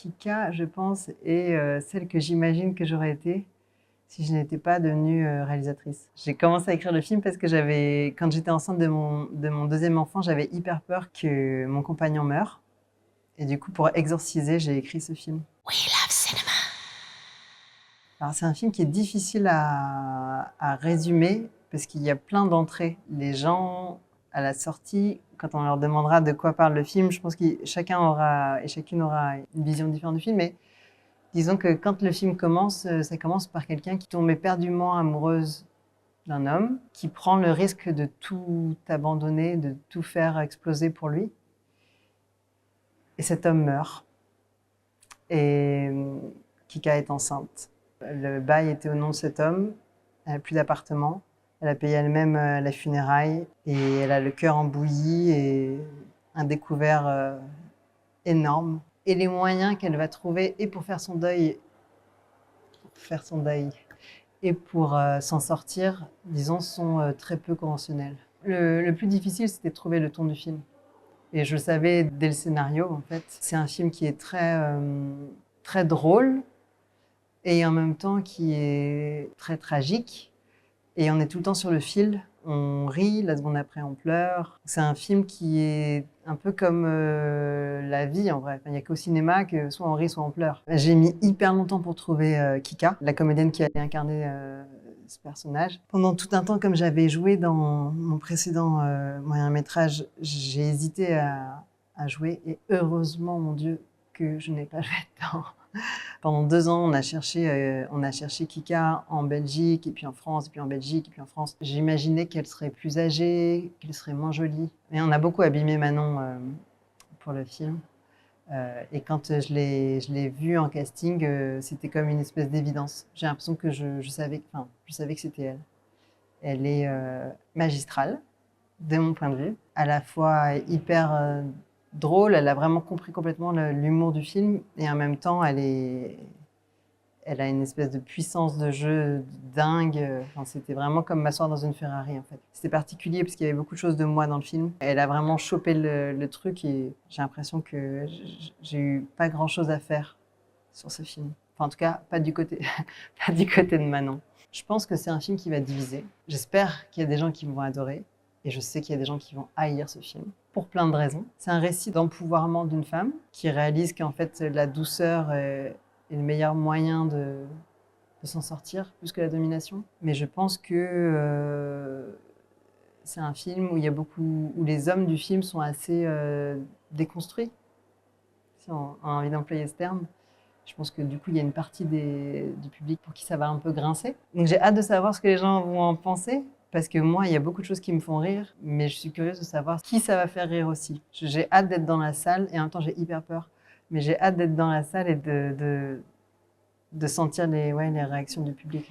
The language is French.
Kika, je pense, est celle que j'imagine que j'aurais été si je n'étais pas devenue réalisatrice. J'ai commencé à écrire le film parce que quand j'étais enceinte de mon deuxième enfant, j'avais hyper peur que mon compagnon meure. Et du coup, pour exorciser, j'ai écrit ce film. We love cinema. Alors, c'est un film qui est difficile à résumer parce qu'il y a plein d'entrées. Les gens, à la sortie, quand on leur demandera de quoi parle le film, je pense que chacun aura et chacune aura une vision différente du film. Mais disons que quand le film commence, ça commence par quelqu'un qui tombe éperdument amoureuse d'un homme, qui prend le risque de tout abandonner, de tout faire exploser pour lui. Et cet homme meurt. Et Kika est enceinte. Le bail était au nom de cet homme. Elle n'a plus d'appartement. Elle a payé elle-même la funéraille. Et elle a le cœur en bouillie et un découvert énorme. Et les moyens qu'elle va trouver et pour faire son deuil, et pour s'en sortir, disons, sont très peu conventionnels. Le plus difficile, c'était de trouver le ton du film. Et je le savais dès le scénario, en fait. C'est un film qui est très drôle et en même temps qui est très tragique. Et on est tout le temps sur le fil. On rit, la seconde après on pleure. C'est un film qui est un peu comme la vie en vrai. Il n'y a qu'au cinéma que soit on rit, soit on pleure. J'ai mis hyper longtemps pour trouver Kika, la comédienne qui allait incarner ce personnage. Pendant tout un temps, comme j'avais joué dans mon précédent moyen-métrage, j'ai hésité à jouer. Et heureusement, mon Dieu, que je n'ai pas joué dedans. Pendant 2 ans, on a cherché Kika en Belgique, et puis en France, et puis en Belgique, et puis en France. J'imaginais qu'elle serait plus âgée, qu'elle serait moins jolie. Et on a beaucoup abîmé Manon pour le film. Et quand je l'ai vue en casting, c'était comme une espèce d'évidence. J'ai l'impression que je savais que c'était elle. Elle est magistrale, de mon point de vue, à la fois hyper drôle, elle a vraiment compris complètement l'humour du film, et en même temps, elle a une espèce de puissance de jeu dingue. Enfin, c'était vraiment comme m'asseoir dans une Ferrari, en fait. C'était particulier parce qu'il y avait beaucoup de choses de moi dans le film. Elle a vraiment chopé le truc et j'ai l'impression que j'ai eu pas grand-chose à faire sur ce film. Enfin, en tout cas, pas du côté, pas du côté de Manon. Je pense que c'est un film qui va diviser. J'espère qu'il y a des gens qui vont adorer. Et je sais qu'il y a des gens qui vont haïr ce film, pour plein de raisons. C'est un récit d'empouvoirment d'une femme qui réalise qu'en fait, la douceur est le meilleur moyen de s'en sortir, plus que la domination. Mais je pense que c'est un film où les hommes du film sont assez déconstruits, si on a envie d'employer ce terme. Je pense que du coup, il y a une partie du public pour qui ça va un peu grincer. Donc j'ai hâte de savoir ce que les gens vont en penser. Parce que moi, il y a beaucoup de choses qui me font rire, mais je suis curieuse de savoir qui ça va faire rire aussi. J'ai hâte d'être dans la salle, et en même temps, j'ai hyper peur. Mais j'ai hâte d'être dans la salle et de sentir les réactions du public.